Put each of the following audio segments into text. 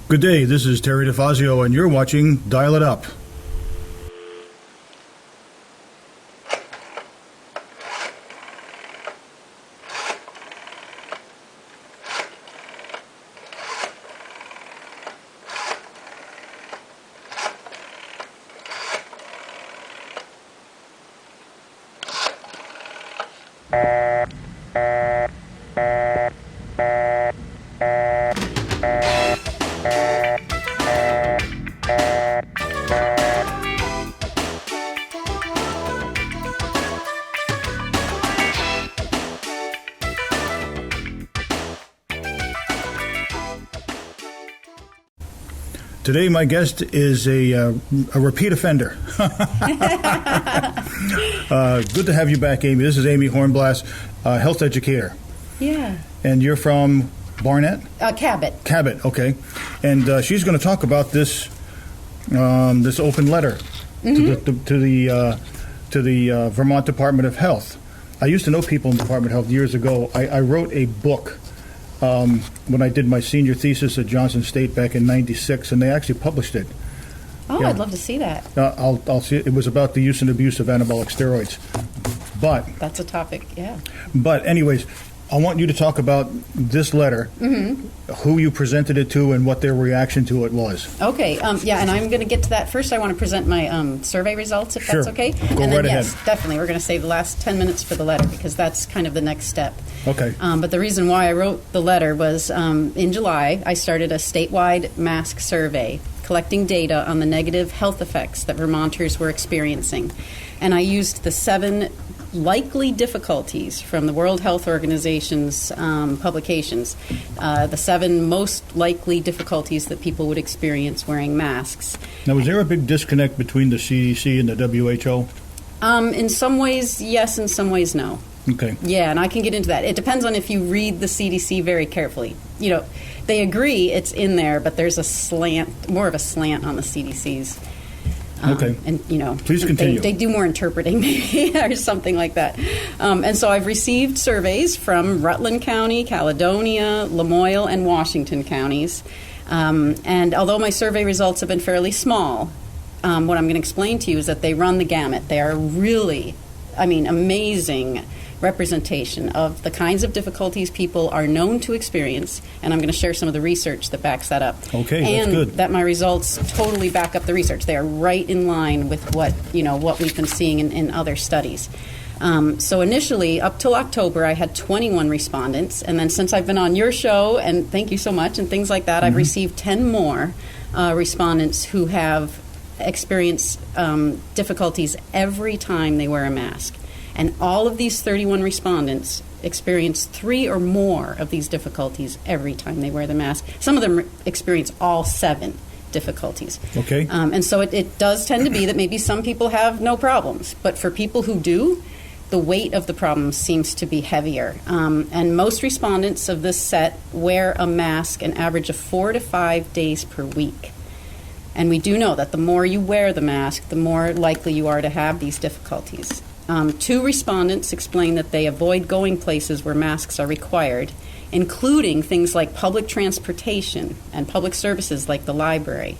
Good day, this is Terry Difazio, and you're watching Dial It Up. Today, my guest is a repeat offender. Good to have you back, Amy. This is Amy Hornblas, health educator. Yeah. And you're from Barnet? Cabot. Cabot, okay. And she's going to talk about this this open letter to the Vermont Department of Health. I used to know people in the Department of Health years ago. I wrote a book when I did my senior thesis at Johnson State back in '96, and they actually published it. Oh, Yeah. I'd love to see that. I'll see. It was about the use and abuse of anabolic steroids. But That's a topic, yeah. But anyways, I want you to talk about this letter, who you presented it to, and what their reaction to it was. Okay, yeah, and I'm going to get to that. First, I want to present my survey results, if that's Sure. okay. Go and then, right yes, ahead. definitely. We're going to save the last 10 minutes for the letter because that's kind of the next step. Okay. But the reason why I wrote the letter was in July, I started a statewide mask survey collecting data on the negative health effects that Vermonters were experiencing. And I used the 7 likely difficulties from the World Health Organization's publications, the 7 most likely difficulties that people would experience wearing masks. Now, was there a big disconnect between the CDC and the WHO? In some ways, yes. In some ways, no. Okay. Yeah, and I can get into that. It depends on if you read the CDC very carefully. You know, they agree it's in there, but there's a slant, more of a slant on the CDC's. Okay. And, you know, Please continue. They do more interpreting, maybe, or something like that. And so I've received surveys from Rutland County, Caledonia, Lamoille, and Washington counties. And although my survey results have been fairly small, what I'm going to explain to you is that they run the gamut. They are really, amazing representation of the kinds of difficulties people are known to experience, and I'm going to share some of the research that backs that up. Okay, that's good. And that my results totally back up the research. They are right in line with what we've been seeing in other studies. So initially, up till October, I had 21 respondents, and then since I've been on your show, and thank you so much, and things like that, I've received 10 more respondents who have experienced difficulties every time they wear a mask. And all of these 31 respondents experience 3 or more of these difficulties every time they wear the mask. Some of them experience all 7 difficulties. Okay. And so it does tend to be that maybe some people have no problems. But for people who do, the weight of the problem seems to be heavier. And most respondents of this set wear a mask an average of 4 to 5 days per week. And we do know that the more you wear the mask, the more likely you are to have these difficulties. 2 respondents explain that they avoid going places where masks are required, including things like public transportation and public services like the library.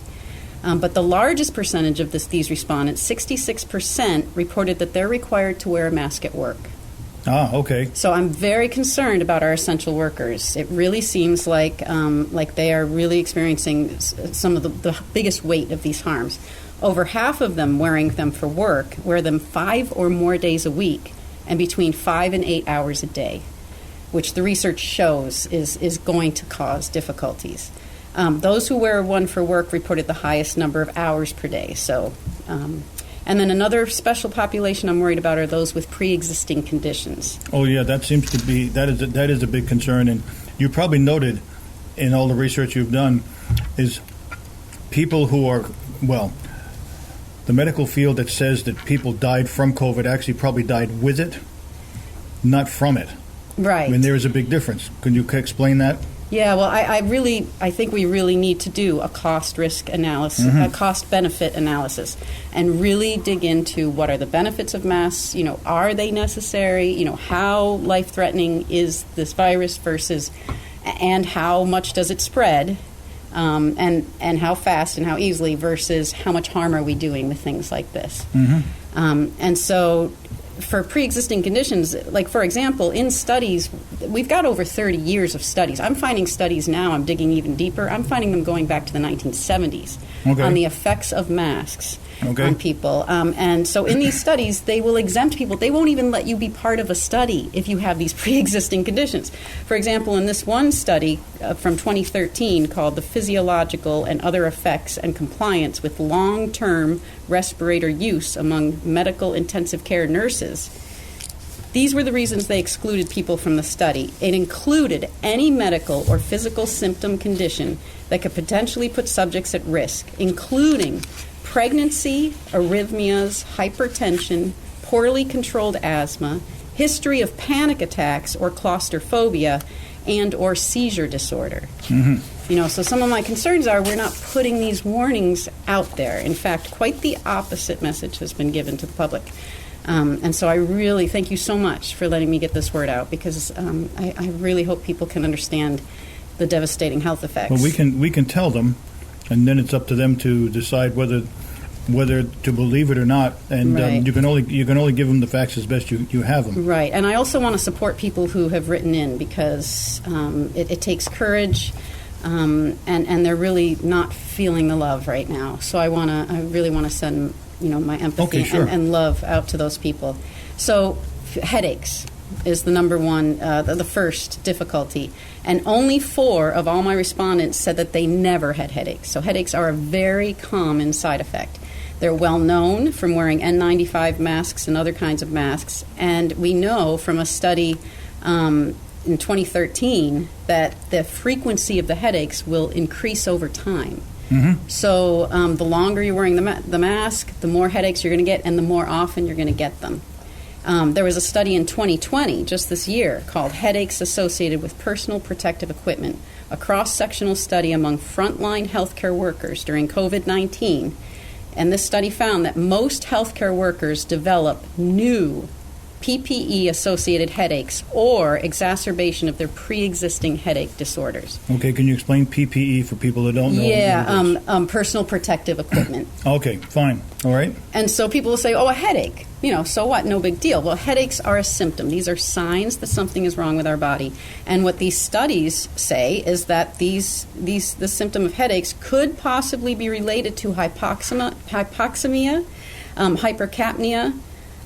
But the largest percentage of these respondents, 66%, reported that they're required to wear a mask at work. Ah, okay. So I'm very concerned about our essential workers. It really seems like they are really experiencing some of the biggest weight of these harms. Over half of them wearing them for work wear them 5 or more days a week and between 5 and 8 hours a day, which the research shows is going to cause difficulties. Those who wear one for work reported the highest number of hours per day. So, and then another special population I'm worried about are those with pre-existing conditions. Oh, yeah, that seems to be, that is a big concern. And you probably noted in all the research you've done is people who are, well, the medical field that says that people died from COVID actually probably died with it, not from it. Right. I mean, there is a big difference. Can you explain that? Yeah, well, I think we really need to do a cost-risk analysis, a cost-benefit analysis, and really dig into what are the benefits of masks. You know, are they necessary? You know, how life-threatening is this virus versus, and how much does it spread? and how fast and how easily versus how much harm are we doing with things like this. And so for pre-existing conditions, like for example, in studies, we've got over 30 years of studies. I'm finding studies now, I'm digging even deeper, I'm finding them going back to the 1970s on the effects of masks on people. And so in these studies, they will exempt people. They won't even let you be part of a study if you have these pre-existing conditions. For example, in this one study from 2013 called The Physiological and Other Effects and Compliance with Long-Term Respirator Use Among Medical Intensive Care Nurses, these were the reasons they excluded people from the study. It included any medical or physical symptom condition that could potentially put subjects at risk, including pregnancy, arrhythmias, hypertension, poorly controlled asthma, history of panic attacks or claustrophobia, and or seizure disorder. So some of my concerns are we're not putting these warnings out there. In fact, quite the opposite message has been given to the public. And so I really thank you so much for letting me get this word out, because I really hope people can understand the devastating health effects. Well, we can tell them, and then it's up to them to decide whether to believe it or not. And you can only give them the facts as best you have them. Right. And I also want to support people who have written in, because it takes courage, and they're really not feeling the love right now. So I really want to send my empathy and love out to those people. So headaches is the number one, the first difficulty. And only 4 of all my respondents said that they never had headaches. So headaches are a very common side effect. They're well known from wearing N95 masks and other kinds of masks. And we know from a study in 2013 that the frequency of the headaches will increase over time. So the longer you're wearing the mask, the more headaches you're going to get, and the more often you're going to get them. There was a study in 2020, just this year, called Headaches Associated with Personal Protective Equipment, a cross-sectional study among frontline healthcare workers during COVID-19. And this study found that most healthcare workers develop new PPE-associated headaches or exacerbation of their pre-existing headache disorders. Okay, can you explain PPE for people that don't know? Yeah, personal protective equipment. Okay, fine. All right. And so people will say, a headache. So what? No big deal. Well, headaches are a symptom. These are signs that something is wrong with our body. And what these studies say is that the symptom of headaches could possibly be related to hypoxamia, hypercapnia,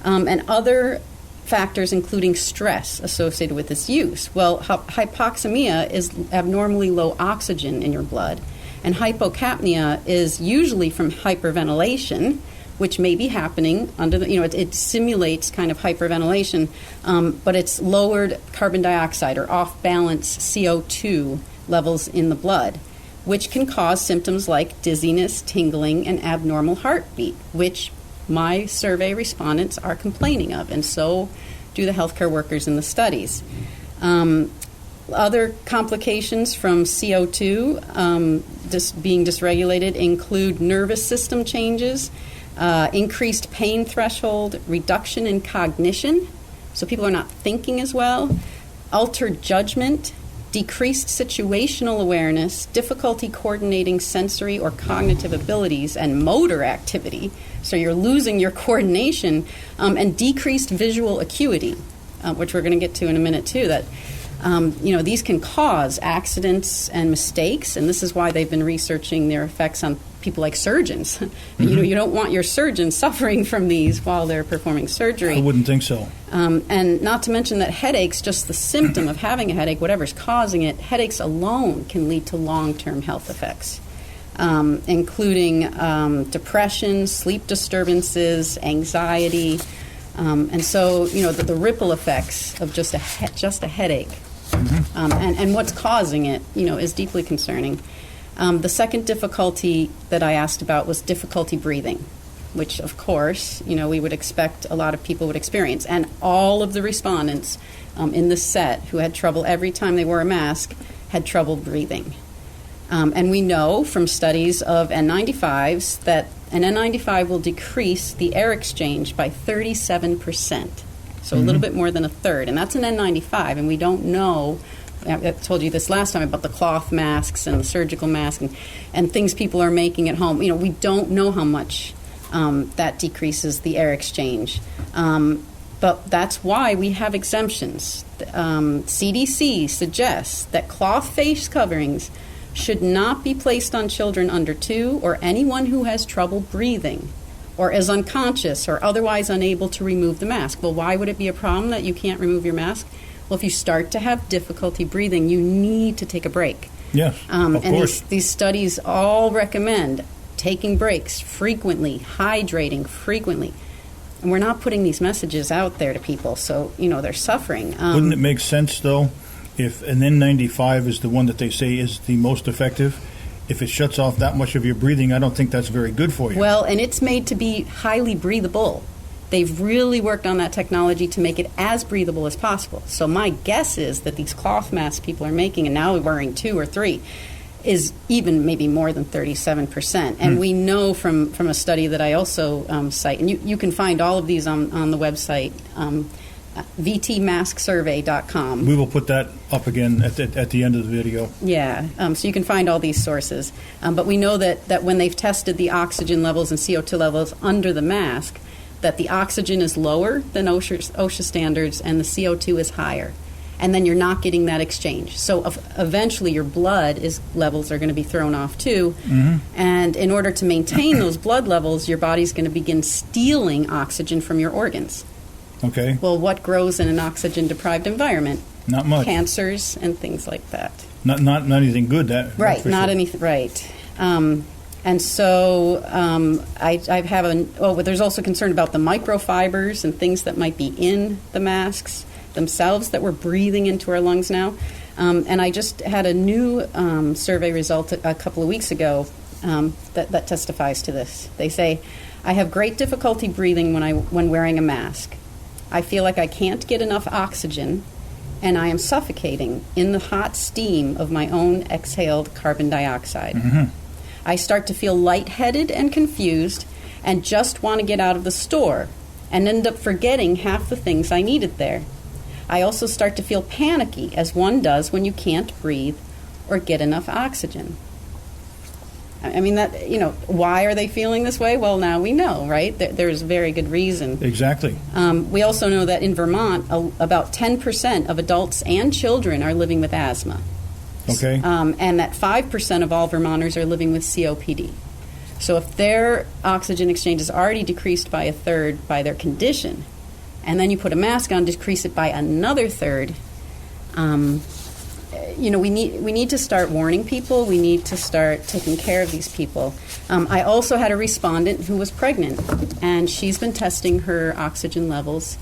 and other factors, including stress associated with its use. Well, hypoxamia is abnormally low oxygen in your blood, and hypocapnia is usually from hyperventilation, which may be happening under the, it simulates kind of hyperventilation, but it's lowered carbon dioxide or off-balance CO2 levels in the blood, which can cause symptoms like dizziness, tingling, and abnormal heartbeat, which my survey respondents are complaining of, and so do the healthcare workers in the studies. Other complications from CO2 being dysregulated include nervous system changes, increased pain threshold, reduction in cognition, so people are not thinking as well, altered judgment, decreased situational awareness, difficulty coordinating sensory or cognitive abilities, and motor activity. So you're losing your coordination, and decreased visual acuity, which we're going to get to in a minute too. That these can cause accidents and mistakes, and this is why they've been researching their effects on people like surgeons. You don't want your surgeon suffering from these while they're performing surgery. I wouldn't think so. And not to mention that headaches, just the symptom of having a headache, whatever's causing it, headaches alone can lead to long-term health effects, including depression, sleep disturbances, anxiety, and so the ripple effects of just a headache, and what's causing it, is deeply concerning. The second difficulty that I asked about was difficulty breathing, which, of course, we would expect a lot of people would experience. And all of the respondents in this set who had trouble every time they wore a mask had trouble breathing. And we know from studies of N95s that an N95 will decrease the air exchange by 37%, so a little bit more than a third. And that's an N95, and we don't know I told you this last time about the cloth masks and the surgical masks and things people are making at home. We don't know how much that decreases the air exchange. But that's why we have exemptions. CDC suggests that cloth face coverings should not be placed on children under 2 or anyone who has trouble breathing or is unconscious or otherwise unable to remove the mask. Well, why would it be a problem that you can't remove your mask? Well, if you start to have difficulty breathing, you need to take a break. Yes, of course. These studies all recommend taking breaks frequently, hydrating frequently. And we're not putting these messages out there to people, so, they're suffering. Wouldn't it make sense, though, if an N95 is the one that they say is the most effective? If it shuts off that much of your breathing, I don't think that's very good for you. Well, and it's made to be highly breathable. They've really worked on that technology to make it as breathable as possible. So my guess is that these cloth masks people are making, and now wearing 2 or 3, is even maybe more than 37%. And we know from a study that I also cite, and you can find all of these on the website, vtmasksurvey.com. We will put that up again at the end of the video. Yeah, so you can find all these sources. But we know that when they've tested the oxygen levels and CO2 levels under the mask, that the oxygen is lower than OSHA standards and the CO2 is higher. And then you're not getting that exchange. So eventually your blood levels are going to be thrown off too. Mm-hmm. And in order to maintain those blood levels, your body's going to begin stealing oxygen from your organs. Okay. Well, what grows in an oxygen-deprived environment? Not much. Cancers and things like that. Not anything good. Right. Not sure. Anything. Right. And so I have but there's also concern about the microfibers and things that might be in the masks themselves that we're breathing into our lungs now. And I just had a new survey result a couple of weeks ago that testifies to this. They say, I have great difficulty breathing when wearing a mask. I feel like I can't get enough oxygen, and I am suffocating in the hot steam of my own exhaled carbon dioxide. Mm-hmm. I start to feel lightheaded and confused and just want to get out of the store and end up forgetting half the things I needed there. I also start to feel panicky, as one does when you can't breathe or get enough oxygen. I mean, why are they feeling this way? Well, now we know, right? There's very good reason. Exactly. We also know that in Vermont, about 10% of adults and children are living with asthma. Okay. And that 5% of all Vermonters are living with COPD. So if their oxygen exchange is already decreased by a third by their condition, and then you put a mask on, decrease it by another third, we need to start warning people. We need to start taking care of these people. I also had a respondent who was pregnant, and she's been testing her oxygen levels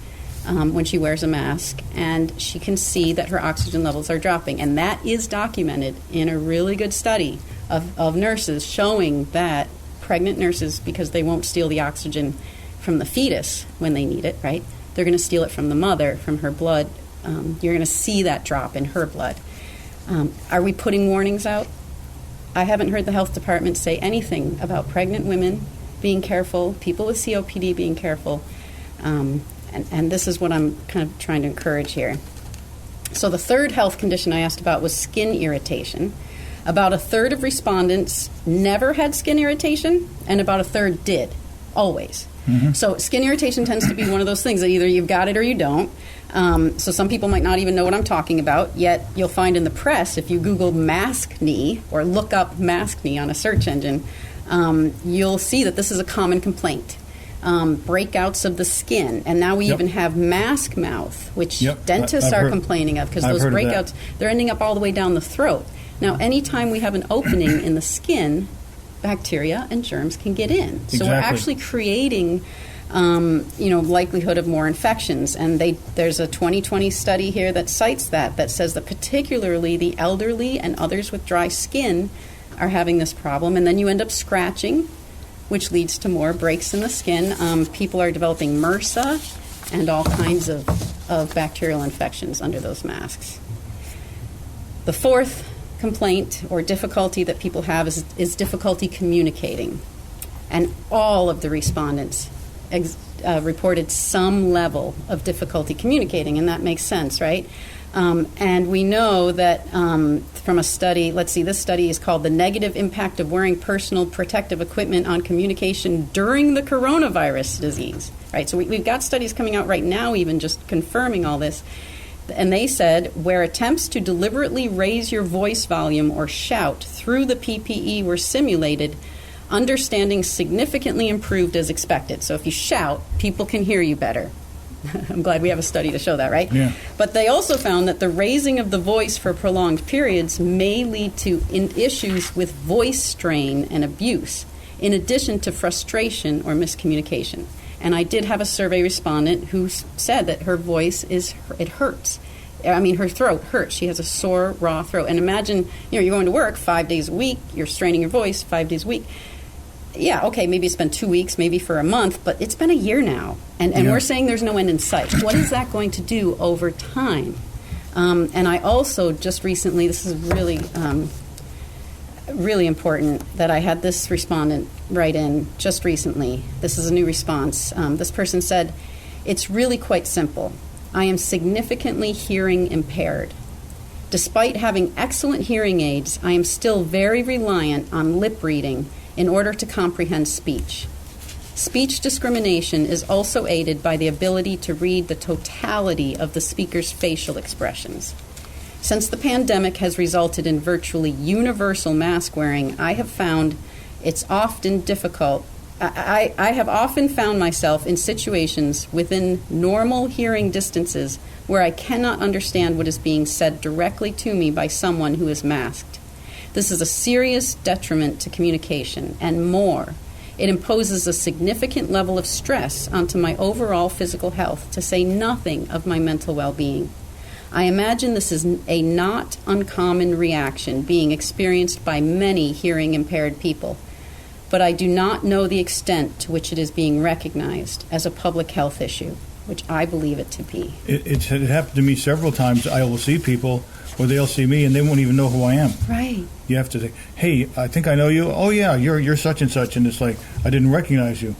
when she wears a mask, and she can see that her oxygen levels are dropping. And that is documented in a really good study of nurses showing that pregnant nurses, because they won't steal the oxygen from the fetus when they need it, right? They're going to steal it from the mother, from her blood. You're going to see that drop in her blood. Are we putting warnings out? I haven't heard the health department say anything about pregnant women being careful, people with COPD being careful, and this is what I'm kind of trying to encourage here. So the third health condition I asked about was skin irritation. About a third of respondents never had skin irritation, and about a third did, always. Mm-hmm. So skin irritation tends to be one of those things that either you've got it or you don't. So some people might not even know what I'm talking about, yet you'll find in the press, if you Google mask knee or look up mask knee on a search engine, you'll see that this is a common complaint. Breakouts of the skin, and now we even have mask mouth, which dentists are complaining of, because those breakouts, they're ending up all the way down the throat. Now, anytime we have an opening in the skin, bacteria and germs can get in. Exactly. So we're actually creating likelihood of more infections. And there's a 2020 study here that cites that says that particularly the elderly and others with dry skin are having this problem. And then you end up scratching, which leads to more breaks in the skin. People are developing MRSA and all kinds of bacterial infections under those masks. The fourth complaint or difficulty that people have is difficulty communicating. And all of the respondents reported some level of difficulty communicating, and that makes sense, right? And we know that from a study, let's see, this study is called The Negative Impact of Wearing Personal Protective Equipment on Communication During the Coronavirus Disease. Right, so we've got studies coming out right now even just confirming all this. And they said, where attempts to deliberately raise your voice volume or shout through the PPE were simulated, understanding significantly improved as expected. So if you shout, people can hear you better. I'm glad we have a study to show that, right? Yeah. But they also found that the raising of the voice for prolonged periods may lead to issues with voice strain and abuse, in addition to frustration or miscommunication. And I did have a survey respondent who said that her voice it hurts. I mean, her throat hurts. She has a sore, raw throat. And imagine, you're going to work 5 days a week, you're straining your voice 5 days a week. Yeah, okay, maybe it's been 2 weeks, maybe for a month, but it's been a year now. And we're saying there's no end in sight. What is that going to do over time? And I also just recently, this is really, really important, that I had this respondent write in just recently. This is a new response. This person said, "It's really quite simple. I am significantly hearing impaired. Despite having excellent hearing aids, I am still very reliant on lip reading in order to comprehend speech. Speech discrimination is also aided by the ability to read the totality of the speaker's facial expressions. Since the pandemic has resulted in virtually universal mask wearing, I have found it's often difficult. I have often found myself in situations within normal hearing distances where I cannot understand what is being said directly to me by someone who is masked. This is a serious detriment to communication, and more, it imposes a significant level of stress onto my overall physical health, to say nothing of my mental well-being. I imagine this is a not uncommon reaction being experienced by many hearing-impaired people, but I do not know the extent to which it is being recognized as a public health issue, which I believe it to be." It happened to me several times. I will see people, or they'll see me, and they won't even know who I am. Right. You have to say, "Hey, I think I know you." "Oh yeah, you're such and such," and it's like, I didn't recognize you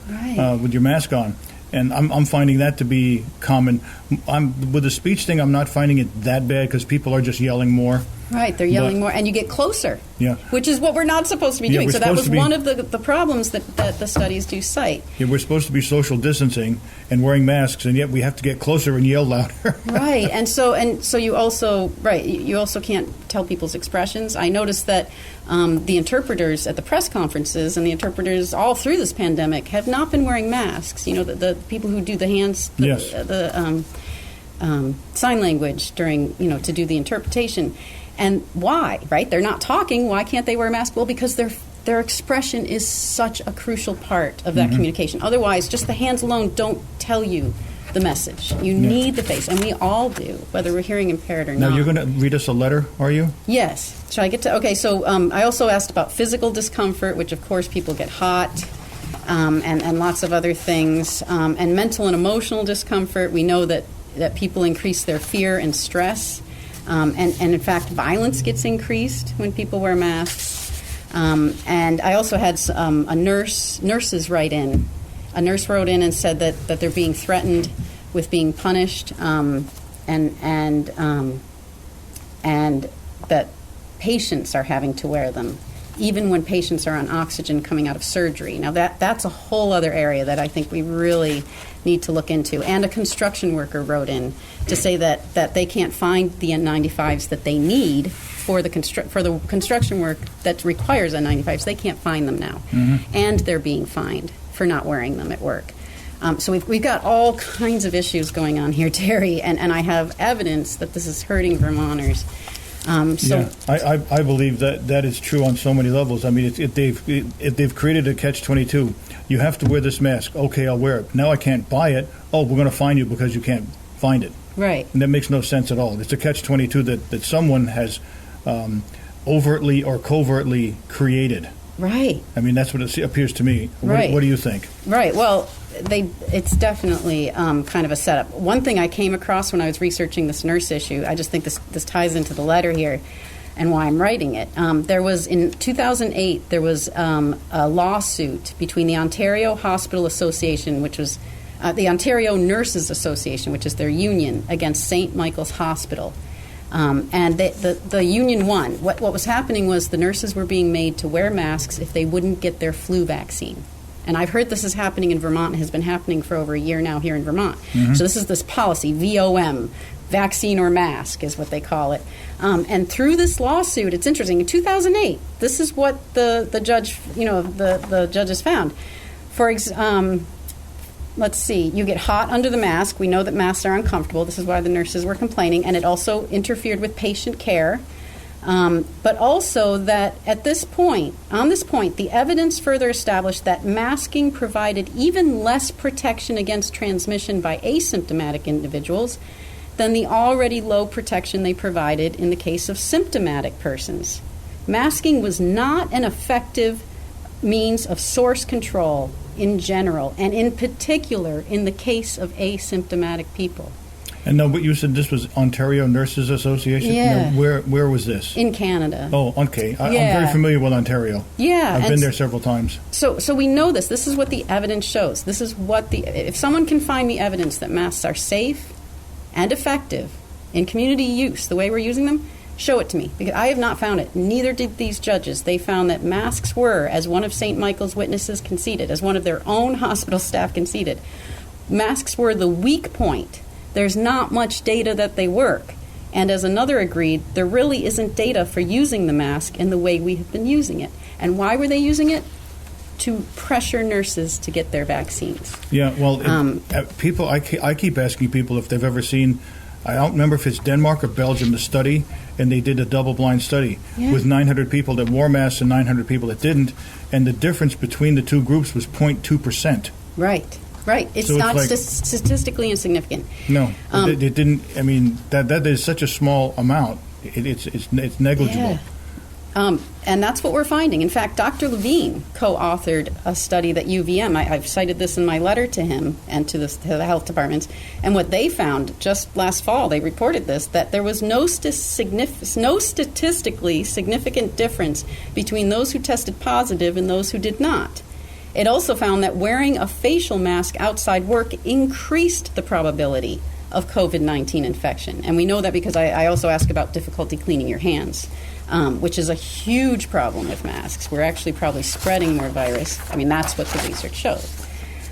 with your mask on. And I'm finding that to be common. With the speech thing, I'm not finding it that bad because people are just yelling more. Right, they're yelling more, and you get closer. Yeah. Which is what we're not supposed to be doing. So that was one of the problems that the studies do cite. Yeah, we're supposed to be social distancing and wearing masks, and yet we have to get closer and yell louder. Right, and so you also you also can't tell people's expressions. I noticed that the interpreters at the press conferences and the interpreters all through this pandemic have not been wearing masks. You know, the people who do the hands, sign language during, to do the interpretation. And why, right? They're not talking. Why can't they wear a mask? Well, because their expression is such a crucial part of that communication. Otherwise, just the hands alone don't tell you the message. You need the face, and we all do, whether we're hearing impaired or not. Now, you're going to read us a letter, are you? Yes. Shall I get to? Okay, so I also asked about physical discomfort, which, of course, people get hot, and lots of other things. And mental and emotional discomfort, we know that people increase their fear and stress. And in fact, violence gets increased when people wear masks. And I also had nurses write in. A nurse wrote in and said that they're being threatened with being punished, and that patients are having to wear them, even when patients are on oxygen coming out of surgery. Now that's a whole other area that I think we really need to look into. And a construction worker wrote in to say that they can't find the N95s that they need for the construction work that requires N95s. They can't find them now, and they're being fined for not wearing them at work. So we've got all kinds of issues going on here, Terry, and I have evidence that this is hurting Vermonters. I believe that is true on so many levels. I mean, if they've created a catch-22, you have to wear this mask. Okay, I'll wear it. Now I can't buy it. Oh, we're going to fine you because you can't find it. Right. And that makes no sense at all. It's a catch-22 that someone has overtly or covertly created. Right. I mean, that's what it appears to me. Right. What do you think? Right. Well, it's definitely kind of a setup. One thing I came across when I was researching this nurse issue, I just think this ties into the letter here and why I'm writing it. There was, in 2008, there was a lawsuit between the Ontario Hospital Association, which was the Ontario Nurses Association, which is their union, against St. Michael's Hospital. And the union won. What was happening was the nurses were being made to wear masks if they wouldn't get their flu vaccine. And I've heard this is happening in Vermont, and has been happening for over a year now here in Vermont. So this is this policy, VOM, vaccine or mask is what they call it. And through this lawsuit, it's interesting, in 2008, this is what the judge, the judges found. Let's see, you get hot under the mask. We know that masks are uncomfortable. This is why the nurses were complaining. And it also interfered with patient care. But also that on this point, the evidence further established that masking provided even less protection against transmission by asymptomatic individuals than the already low protection they provided in the case of symptomatic persons. Masking was not an effective means of source control in general, and in particular in the case of asymptomatic people. And no, but you said this was Ontario Nurses Association? Yeah. No, where was this? In Canada. Oh, okay. I'm very familiar with Ontario. Yeah. I've been there several times. So we know this. This is what the evidence shows. This is what if someone can find me evidence that masks are safe and effective in community use, the way we're using them, show it to me. Because I have not found it. Neither did these judges. They found that masks were, as one of St. Michael's witnesses conceded, as one of their own hospital staff conceded, masks were the weak point. There's not much data that they work. And as another agreed, there really isn't data for using the mask in the way we have been using it. And why were they using it? To pressure nurses to get their vaccines. Yeah, well, people, I keep asking people if they've ever seen, I don't remember if it's Denmark or Belgium, the study, and they did a double-blind study with 900 people that wore masks and 900 people that didn't, and the difference between the two groups was 0.2%. Right. It's so not it's statistically insignificant. No, it didn't. I mean, that is such a small amount. It's negligible. Yeah. And that's what we're finding. In fact, Dr. Levine co-authored a study that UVM, I've cited this in my letter to him and to the health departments, and what they found just last fall, they reported this, that there was no statistically significant difference between those who tested positive and those who did not. It also found that wearing a facial mask outside work increased the probability of COVID-19 infection. And we know that because I also ask about difficulty cleaning your hands, which is a huge problem with masks. We're actually probably spreading more virus. I mean, that's what the research shows.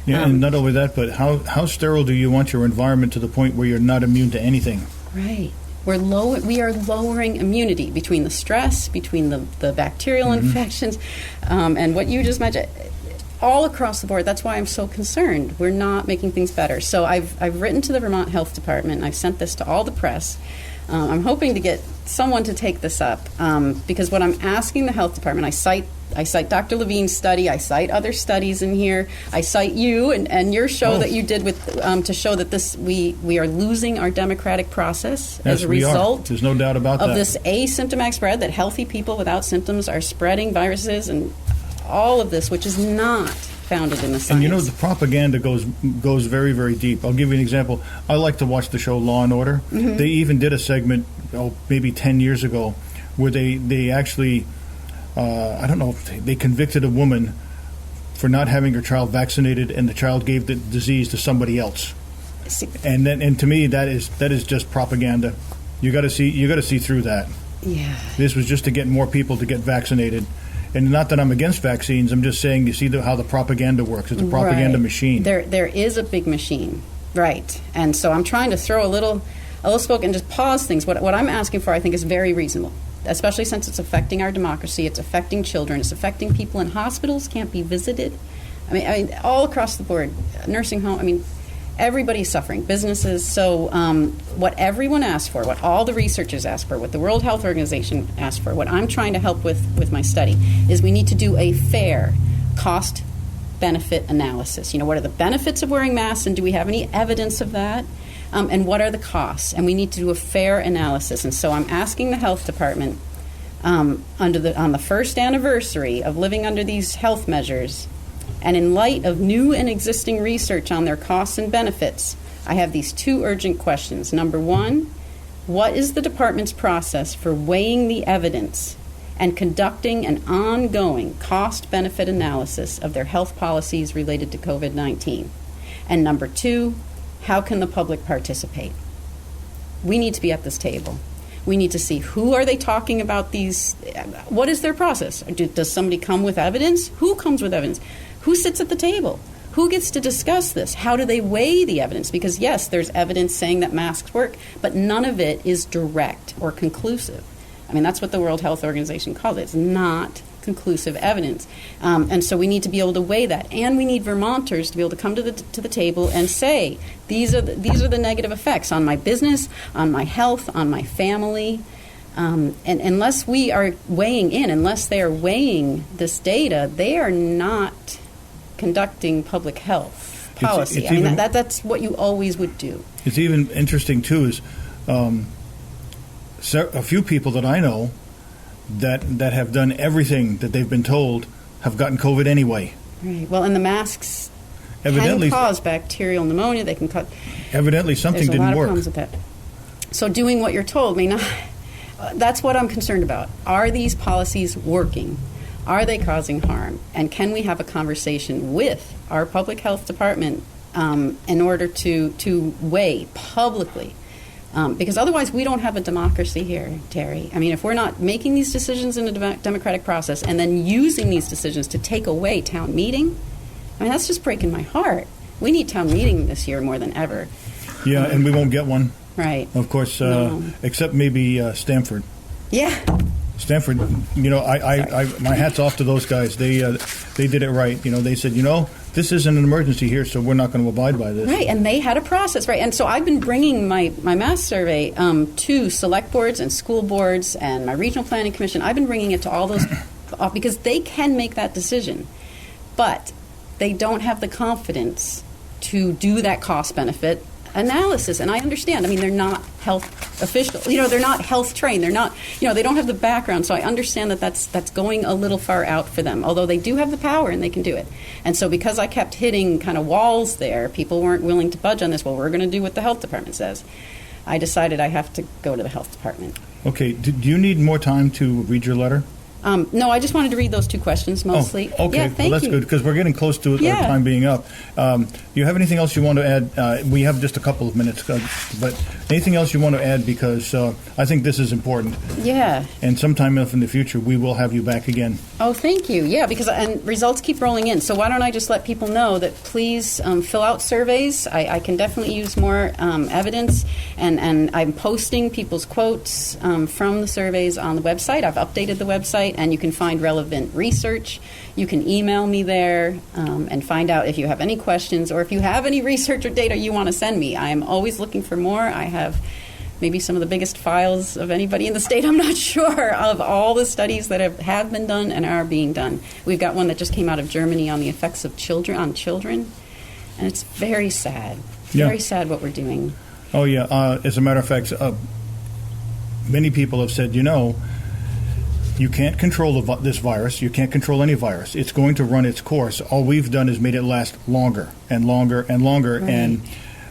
Yeah, and not only that, but how sterile do you want your environment to the point where you're not immune to anything? Right. We are lowering immunity between the stress, between the bacterial infections, and what you just mentioned. All across the board. That's why I'm so concerned. We're not making things better. So I've written to the Vermont Health Department, and I've sent this to all the press. I'm hoping to get someone to take this up because what I'm asking the health department, I cite Dr. Levine's study, I cite other studies in here, I cite you and your show that you did with to show that we are losing our democratic process as a result. There's no doubt about of that. This asymptomatic spread, that healthy people without symptoms are spreading viruses and all of this, which is not founded in the science. And the propaganda goes very, very deep. I'll give you an example. I like to watch the show Law and Order. They even did a segment, maybe 10 years ago, where they actually, I don't know, if they convicted a woman for not having her child vaccinated, and the child gave the disease to somebody else. And to me, that is just propaganda. You got to see through that. Yeah. This was just to get more people to get vaccinated. And not that I'm against vaccines, I'm just saying you see how the propaganda works. It's a propaganda machine. There is a big machine, right? And so I'm trying to throw a little spoke and just pause things. What I'm asking for, I think, is very reasonable, especially since it's affecting our democracy, it's affecting children, it's affecting people in hospitals, can't be visited. I mean, all across the board, nursing home, everybody's suffering, businesses. So what everyone asked for, what all the researchers asked for, what the World Health Organization asked for, what I'm trying to help with my study, is we need to do a fair cost-benefit analysis. What are the benefits of wearing masks, and do we have any evidence of that? And what are the costs? And we need to do a fair analysis. And so I'm asking the health department, on the first anniversary of living under these health measures, and in light of new and existing research on their costs and benefits, I have these two urgent questions. Number one, what is the department's process for weighing the evidence and conducting an ongoing cost-benefit analysis of their health policies related to COVID-19? And number two, how can the public participate? We need to be at this table. We need to see who are they talking about these, what is their process? Does somebody come with evidence? Who comes with evidence? Who sits at the table? Who gets to discuss this? How do they weigh the evidence? Because yes, there's evidence saying that masks work, but none of it is direct or conclusive. I mean, that's what the World Health Organization calls it. It's not conclusive evidence. And so we need to be able to weigh that. And we need Vermonters to be able to come to the table and say, these are the negative effects on my business, on my health, on my family. And unless we are weighing in, unless they are weighing this data, they are not conducting public health policy. It's even, that's what you always would do. It's even interesting, too, is a few people that I know that have done everything that they've been told have gotten COVID anyway. Right. Well, and the masks evidently can cause bacterial pneumonia. They can cut. Evidently, something didn't work. There's a lot of problems with that. So doing what you're told may not. That's what I'm concerned about. Are these policies working? Are they causing harm? And can we have a conversation with our public health department in order to weigh publicly? Because otherwise we don't have a democracy here, Terry. I mean, if we're not making these decisions in a democratic process and then using these decisions to take away town meeting, I mean, that's just breaking my heart. We need town meeting this year more than ever. Yeah, and we won't get one. Right. Of course, No. except maybe Stanford. Yeah. Stanford, my hat's off to those guys. They did it right. They said, this isn't an emergency here, so we're not going to abide by this. Right, and they had a process, right? And so I've been bringing my mass survey to select boards and school boards and my regional planning commission. I've been bringing it to all those because they can make that decision, but they don't have the confidence to do that cost-benefit analysis. And I understand. I mean, they're not health officials. They're not health trained. They're not, they don't have the background. So I understand that that's going a little far out for them, although they do have the power and they can do it. And so because I kept hitting kind of walls there, people weren't willing to budge on this. Well, we're going to do what the health department says. I decided I have to go to the health department. Okay. Do you need more time to read your letter? No, I just wanted to read those two questions mostly. Oh, okay. Yeah, thank that's you. good because we're getting close to our time being up. Do you have anything else you want to add? We have just a couple of minutes, but anything else you want to add because I think this is important. Yeah. And sometime in the future, we will have you back again. Oh, thank you. Yeah, because results keep rolling in. So why don't I just let people know that please fill out surveys. I can definitely use more evidence, and I'm posting people's quotes from the surveys on the website. I've updated the website, and you can find relevant research. You can email me there and find out if you have any questions or if you have any research or data you want to send me. I am always looking for more. I have maybe some of the biggest files of anybody in the state, I'm not sure, of all the studies that have been done and are being done. We've got one that just came out of Germany on the effects of children, and it's very sad. Very sad what we're doing. Oh, yeah. As a matter of fact, many people have said, you can't control this virus. You can't control any virus. It's going to run its course. All we've done is made it last longer and longer and longer. Right. And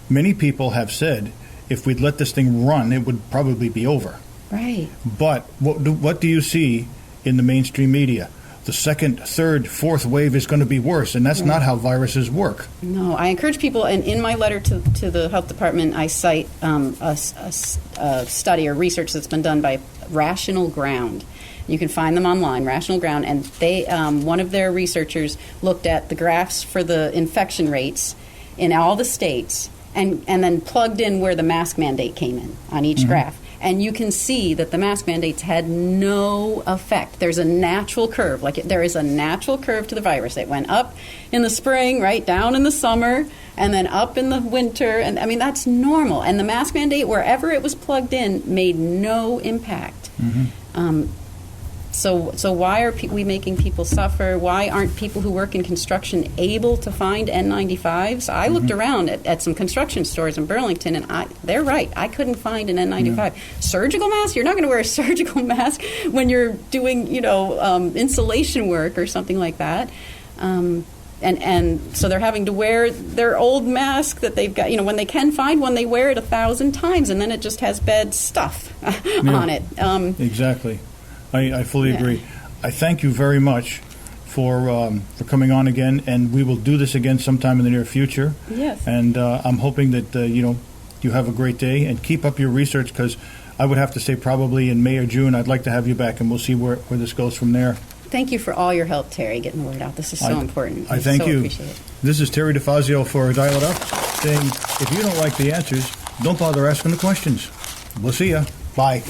many people have said, if we'd let this thing run, it would probably be over. Right. But what do you see in the mainstream media? The second, third, fourth wave is going to be worse, and that's not how viruses work. No, I encourage people, and in my letter to the health department, I cite a study or research that's been done by Rational Ground. You can find them online, Rational Ground, and they one of their researchers looked at the graphs for the infection rates in all the states and then plugged in where the mask mandate came in on each graph. And you can see that the mask mandates had no effect. There's a natural curve. There is a natural curve to the virus. It went up in the spring, right down in the summer, and then up in the winter. And I mean, that's normal. And the mask mandate, wherever it was plugged in, made no impact. So why are we making people suffer? Why aren't people who work in construction able to find N95s? I looked around at some construction stores in Burlington, and they're right. I couldn't find an N95. Surgical mask? You're not going to wear a surgical mask when you're doing, insulation work or something like that. And so they're having to wear their old mask that they've got. When they can find one, they wear it 1,000 times, and then it just has bad stuff on it. Exactly. I fully agree. I thank you very much for coming on again, and we will do this again sometime in the near future. Yes. And I'm hoping that you have a great day and keep up your research because I would have to say probably in May or June, I'd like to have you back, and we'll see where this goes from there. Thank you for all your help, Terry, getting the word out. This is so important. I thank you. Appreciate it. This is Terry Difazio for Dial It Up, saying if you don't like the answers, don't bother asking the questions. We'll see ya. Bye.